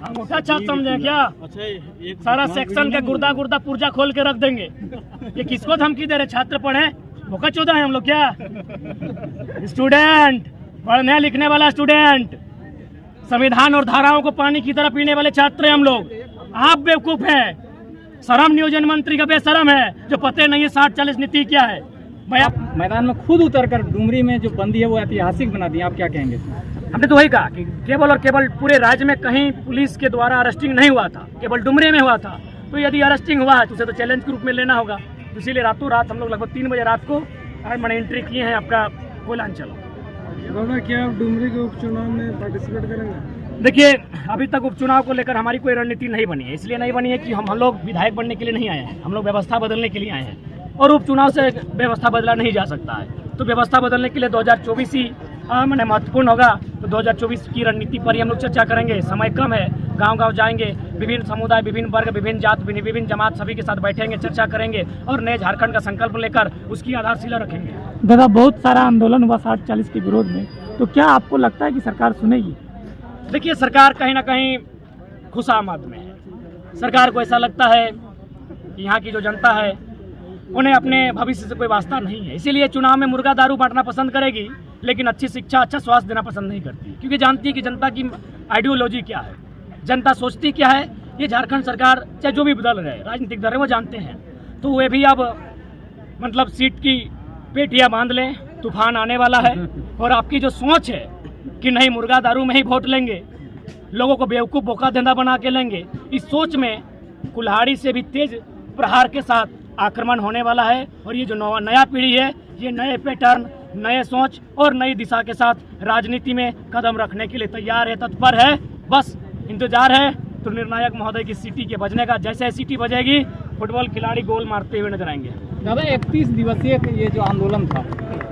अंगूठा छाप समझे क्या? अच्छा, सारा सेक्शन का गुर्दा गुर्दा पुर्जा खोल के रख देंगे। ये किसको धमकी दे रहे? छात्र पढ़े भूखा चौदह है हम लोग क्या? स्टूडेंट, पढ़ने लिखने वाला स्टूडेंट, संविधान और धाराओं को पानी की तरह पीने वाले छात्र हैं हम लोग। आप बेवकूफ हैं। शर्म नियोजन मंत्री का बेशरम है जो पते नहीं है 60-40 नीति क्या है। भाई आप मैदान में खुद उतरकर डुमरी में जो बंदी है वो ऐतिहासिक बना दी, आप क्या कहेंगे? हमने तो वही कहा कि केवल और केवल पूरे राज्य में कहीं पुलिस के द्वारा अरेस्टिंग नहीं हुआ था, केवल डुमरी में हुआ था। तो यदि अरेस्टिंग हुआ है तो उसे तो चैलेंज के रूप में लेना होगा। तो इसीलिए रातों रात हम लोग लगभग 3 बजे रात को मैंने एंट्री किए हैं आपका कोयलांचल। क्या आप डुमरी के उपचुनाव में पार्टिसिपेट करेंगे? देखिए, अभी तक उपचुनाव को लेकर हमारी कोई रणनीति नहीं बनी है। इसलिए नहीं बनी है कि हम लोग विधायक बनने के लिए नहीं आए हैं, हम लोग व्यवस्था बदलने के लिए आए हैं और उपचुनाव से व्यवस्था बदला नहीं जा सकता है। तो व्यवस्था बदलने के लिए 2024 ही मैंने महत्वपूर्ण होगा। तो 2024 की रणनीति पर ही हम लोग चर्चा करेंगे। समय कम है, गांव-गांव जाएंगे, विभिन्न समुदाय, विभिन्न वर्ग, विभिन्न जात, विभिन्न जमात सभी के साथ बैठेंगे, चर्चा करेंगे और नए झारखंड का संकल्प लेकर उसकी आधारशिला रखेंगे। दादा, बहुत सारा आंदोलन हुआ 60-40 के विरोध में, तो क्या आपको लगता है कि सरकार सुनेगी? देखिए, सरकार कहीं ना कहीं खुशामद में है। सरकार को ऐसा लगता है कि यहाँ की जो जनता है उन्हें अपने भविष्य से कोई वास्ता नहीं है। इसीलिए चुनाव में मुर्गा दारू बांटना पसंद करेगी, लेकिन अच्छी शिक्षा, अच्छा स्वास्थ्य देना पसंद नहीं करती, क्योंकि जानती है कि जनता की आइडियोलॉजी क्या है, जनता सोचती क्या है। ये झारखंड सरकार चाहे जो भी बदल रहे राजनीतिक दल है वो जानते हैं। तो वे भी अब मतलब सीट की पेटियां बांध लें, तूफान आने वाला है। और आपकी जो सोच है कि नहीं मुर्गा दारू में ही वोट लेंगे, लोगों को बेवकूफ़ बोका धंधा बना के लेंगे, इस सोच में कुल्हाड़ी से भी तेज प्रहार के साथ आक्रमण होने वाला है। और ये जो नया पीढ़ी है, ये नए पैटर्न, नए सोच और नई दिशा के साथ राजनीति में कदम रखने के लिए तैयार है, तत्पर है। बस इंतजार है तो निर्णायक महोदय की सीटी के बजने का। जैसे सीटी बजेगी फुटबॉल खिलाड़ी गोल मारते हुए नजर आएंगे। दादा, 31 दिवसीय ये जो आंदोलन था,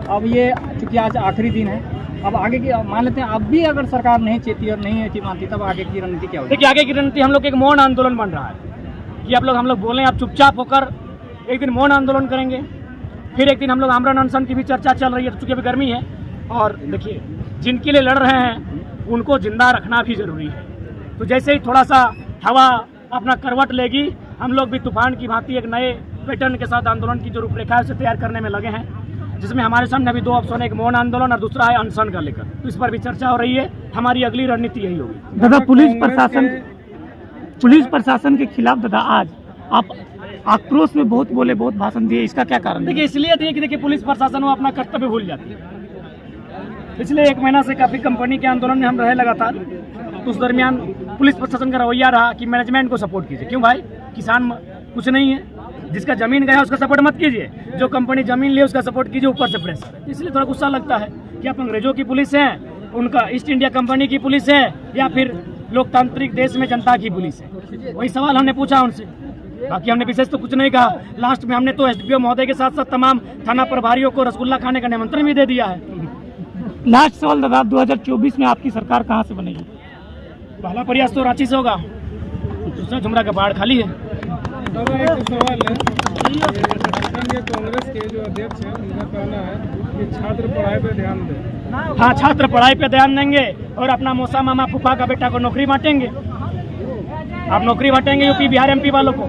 अब ये चूंकि आज आखिरी दिन है, अब आगे की मान लेते हैं अब भी अगर सरकार नहीं चेती और नहीं ऐसी मानती, तब आगे की रणनीति क्या होगी? देखिए, आगे की रणनीति हम लोग एक मौन आंदोलन बन रहा है कि हम लोग बोलें, आप चुपचाप होकर एक दिन मौन आंदोलन करेंगे, फिर एक दिन हम लोग आमरण अनशन की भी चर्चा चल रही है, चूंकि अभी गर्मी है। और देखिए, जिनके लिए लड़ रहे हैं उनको जिंदा रखना भी जरूरी है। तो जैसे ही थोड़ा सा हवा अपना करवट लेगी, हम लोग भी तूफान की भांति एक नए पैटर्न के साथ आंदोलन की जो रूपरेखा है उसे तैयार करने में लगे हैं, जिसमें हमारे सामने अभी 2 ऑप्शन है, एक मौन आंदोलन और दूसरा है अनशन का लेकर। तो इस पर भी चर्चा हो रही है। हमारी अगली रणनीति यही होगी। दादा, पुलिस प्रशासन के खिलाफ दादा आज आप आक्रोश में बहुत बोले, बहुत भाषण दिए, इसका क्या कारण? देखिए, इसलिए दिए कि देखिए पुलिस प्रशासन वो अपना कर्तव्य भूल जाती है। पिछले 1 महीना से काफी कंपनी के आंदोलन में हम रहे लगातार, तो उस दरमियान पुलिस प्रशासन का रवैया रहा कि मैनेजमेंट को सपोर्ट कीजिए। क्यों भाई, किसान कुछ नहीं है, जिसका जमीन गया उसका सपोर्ट मत कीजिए, जो कंपनी जमीन ले उसका सपोर्ट कीजिए, ऊपर से प्रेशर। इसलिए थोड़ा गुस्सा लगता है कि आप अंग्रेजों की पुलिस हैं, उनका ईस्ट इंडिया कंपनी की पुलिस है, या फिर लोकतांत्रिक देश में जनता की पुलिस है। वही सवाल हमने पूछा उनसे, बाकी हमने विशेष तो कुछ नहीं कहा। लास्ट में हमने तो एसडीपीओ महोदय के साथ साथ तमाम थाना प्रभारियों को रसगुल्ला खाने का निमंत्रण भी दे दिया है। लास्ट सवाल दादा, 2024 में आपकी सरकार कहाँ से बनेगी? पहला प्रयास तो रांची से होगा, दूसरा झुमरा का पहाड़ खाली है। दादा, एक सवाल है, झारखंड के कांग्रेस के जो अध्यक्ष हैं उनका कहना है कि छात्र पढ़ाई पे ध्यान दें। हाँ, छात्र पढ़ाई पे ध्यान देंगे और अपना मौसा मामा फूफा का बेटा को नौकरी बांटेंगे। आप नौकरी बांटेंगे यूपी बिहार एमपी वालों को।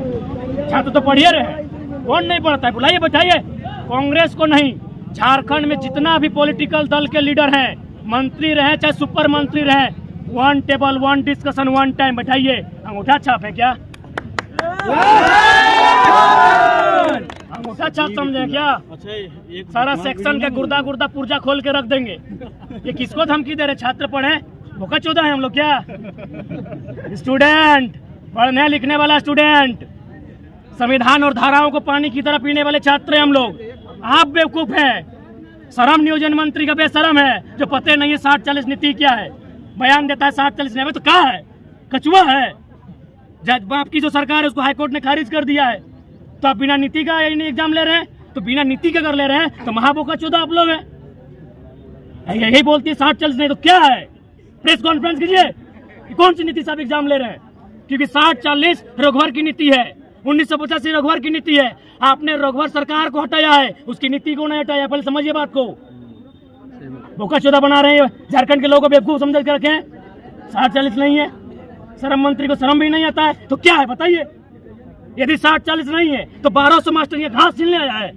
छात्र तो पढ़िए रहे, कौन नहीं पढ़ता है? बुलाइए, बैठाइए। कांग्रेस को नहीं, झारखंड में जितना भी पॉलिटिकल दल के लीडर हैं, मंत्री रहे चाहे सुपर मंत्री रहे, 1 टेबल 1 डिस्कशन 1 टाइम बैठाइए। अंगूठा छाप है क्या? अंगूठा छाप समझे क्या? अच्छा, सारा सेक्शन का गुर्दा गुर्दा पुर्जा खोल के रख देंगे। ये किसको धमकी दे रहे? छात्र पढ़े भूखा चौदह है हम लोग क्या? स्टूडेंट, पढ़ने लिखने वाला स्टूडेंट, संविधान और धाराओं को पानी की तरह पीने वाले छात्र हैं हम लोग। आप बेवकूफ हैं। शर्म नियोजन मंत्री का बेशरम है जो पते नहीं है 60-40 नीति क्या है। बयान देता है 60-40 नहीं, तो क्या है? कचुआ है। जज आपकी जो सरकार है उसको हाईकोर्ट ने खारिज कर दिया है, तो आप बिना नीति का एग्जाम ले रहे हैं। तो बिना नीति के अगर ले रहे हैं तो महाबोका चौदह आप लोग हैं। यही बोलती है 60-40 नहीं तो क्या है? प्रेस कॉन्फ्रेंस कीजिए, कौन सी नीति से आप एग्जाम ले रहे हैं? क्योंकि 60-40 रघुवर की नीति है, 1985 रघुवर की नीति है। आपने रघुवर सरकार को हटाया है, उसकी नीति को नहीं हटाया। पहले समझिए बात को। बोका चौदह बना रहे हैं, झारखंड के लोगों को बेवकूफ समझ कर रखें। 60-40 नहीं है, श्रम मंत्री को श्रम भी नहीं आता है तो क्या है बताइए। यदि 60-40 नहीं है तो 1200 मास्टर ये घास छीनने आया है।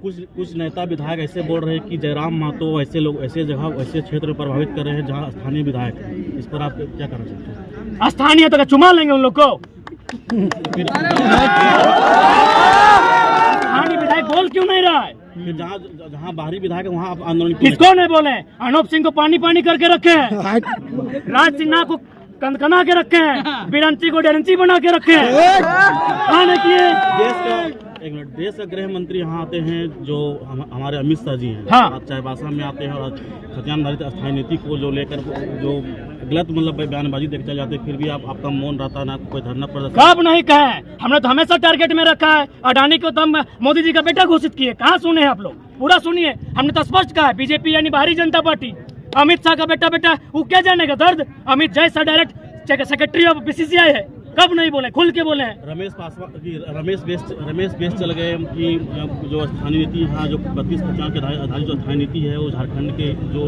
कुछ नेता विधायक ऐसे बोल रहे हैं कि जयराम महतो ऐसे लोग ऐसे जगह ऐसे क्षेत्र प्रभावित कर रहे हैं जहां स्थानीय विधायक हैं। इस पर आप क्या कहना चाहते हैं? स्थानीय तो चुमा लेंगे उन लोग को। स्थानीय विधायक बोल क्यों नहीं रहा है? जहाँ बाहरी विधायक है वहाँ आप आंदोलन किसको नहीं बोले? अनूप सिंह को पानी पानी करके रखे हैं, राज सिन्हा को कनकना के रखे हैं, बिरंची को डेरंची बना के रखे हैं। आने किए देश का गृह मंत्री यहाँ आते हैं जो हमारे अमित शाह जी हैं। हाँ। चाईबासा में आते हैं और खतियान धारित अस्थायी नीति को जो लेकर जो गलत मतलब बयानबाजी देख चल जाते हैं, फिर भी आपका मौन रहता ना कोई धरना प्रदर्शन। कब नहीं कहे, हमने तो हमेशा टारगेट में रखा है। अडानी को तो हम मोदी जी का बेटा घोषित किए, कहाँ सुने हैं आप लोग? पूरा सुनिए, हमने तो स्पष्ट कहा है बीजेपी यानी भारतीय जनता पार्टी, अमित शाह का बेटा वो क्या जानेगा दर्द? अमित जैसा डायरेक्ट सेक्रेटरी ऑफ बीसीसीआई है, कब नहीं बोले? खुल के बोले हैं। रमेश बेस चल गए कि जो स्थानीय नीति यहाँ जो 32-50 के आधारित जो स्थानीय नीति है वो झारखंड के जो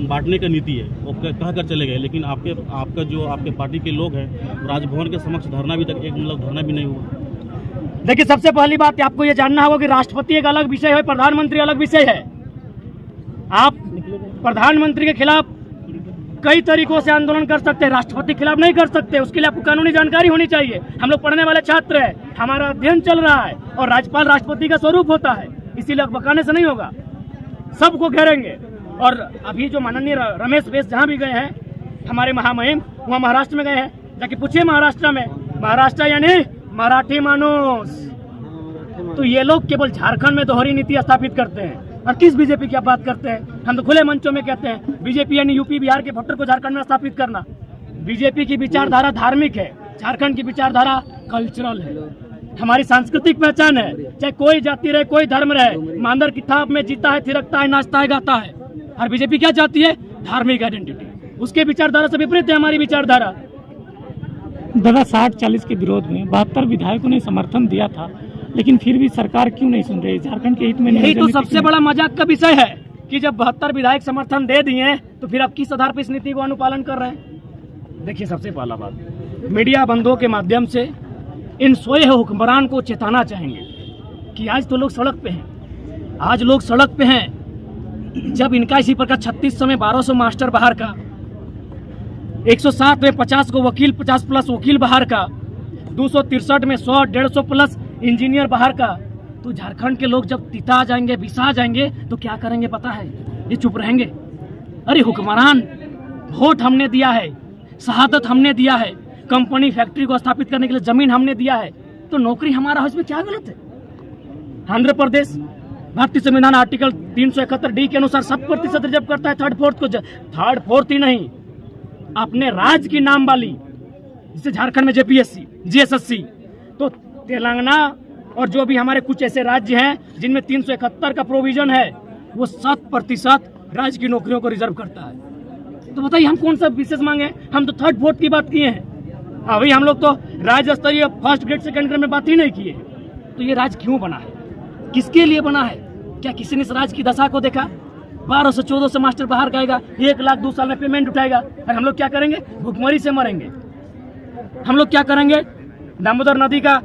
बांटने का नीति है वो कह कर चले गए, लेकिन आपके पार्टी के लोग हैं राजभवन के समक्ष धरना भी तक एक मतलब धरना भी नहीं हुआ। देखिए, सबसे पहली बात आपको ये जानना होगा कि राष्ट्रपति एक अलग विषय है, प्रधानमंत्री अलग विषय है। आप प्रधानमंत्री के खिलाफ कई तरीकों से आंदोलन कर सकते हैं, राष्ट्रपति के खिलाफ नहीं कर सकते। उसके लिए आपको कानूनी जानकारी होनी चाहिए। हम लोग पढ़ने वाले छात्र हैं, हमारा अध्ययन चल रहा है और राज्यपाल राष्ट्रपति का स्वरूप होता है, इसीलिए बकाने से नहीं होगा, सबको घेरेंगे। और अभी जो माननीय रमेश बेस जहाँ भी गए हैं हमारे महामहिम, वहाँ महाराष्ट्र में गए हैं, जाके पूछिए महाराष्ट्र में, महाराष्ट्र यानी मराठी मानुस। तो ये लोग केवल झारखंड में दोहरी नीति स्थापित करते हैं और किस बीजेपी की आप बात करते हैं? हम तो खुले मंचों में कहते हैं बीजेपी यानी यूपी बिहार के भोटर को झारखंड में स्थापित करना। बीजेपी की विचारधारा धार्मिक है, झारखंड की विचारधारा कल्चरल है, हमारी सांस्कृतिक पहचान है। चाहे कोई जाति रहे, कोई धर्म रहे, मांदर की थाप में जीता है, थिरकता है, नाचता है, गाता है। और बीजेपी क्या चाहती है? धार्मिक आइडेंटिटी। उसके विचारधारा से विपरीत है हमारी विचारधारा। दादा 60-40 के विरोध में 72 विधायकों ने समर्थन दिया था, लेकिन फिर भी सरकार क्यों नहीं सुन रही? झारखंड के हित में यही तो सबसे बड़ा मजाक का विषय है कि जब 72 विधायक समर्थन दे दिए तो फिर आप किस आधार पर इस नीति को अनुपालन कर रहे हैं? देखिए, सबसे पहला बात, मीडिया बंधुओं के माध्यम से इन सोए हुक्मरान को चेताना चाहेंगे कि आज तो लोग सड़क पे हैं, आज लोग सड़क पे हैं। जब इनका इसी प्रकार 3600 में 1200 मास्टर बाहर का, 107 में 50 को वकील, 50 प्लस वकील बाहर का, 263 में 100-150 प्लस इंजीनियर बाहर का, तो झारखंड के लोग जब तिता जाएंगे, बिसा जाएंगे तो क्या करेंगे पता है? ये चुप रहेंगे। अरे हुक्मरान, वोट हमने दिया है, शहादत हमने दिया है, कंपनी फैक्ट्री को स्थापित करने के लिए जमीन हमने दिया है, तो नौकरी हमारा है, इसमें क्या गलत है? आंध्र प्रदेश भारतीय संविधान आर्टिकल 371D के अनुसार 7% रिजर्व करता है थर्ड फोर्थ ही नहीं, अपने राज्य की नाम वाली, जैसे झारखंड में JPSC, GSSC, तो तेलंगाना और जो भी हमारे कुछ ऐसे राज्य हैं जिनमें 371 का प्रोविजन है, वो 7% राज्य की नौकरियों को रिजर्व करता है। तो बताइए हम कौन सा विशेष मांगे? हम तो थर्ड फोर्थ की बात किए हैं, अभी हम लोग तो राज्य स्तरीय फर्स्ट ग्रेड सेकंड ग्रेड में बात ही नहीं किए। तो ये राज्य क्यों बना है? किसके लिए बना है? क्या किसी ने इस राज्य की दशा को देखा? 1200-1400 मास्टर बाहर गएगा, 1 लाख 2 साल में पेमेंट उठाएगा, और हम लोग क्या करेंगे? भुखमरी से मरेंगे। हम लोग क्या करेंगे? दामोदर नदी का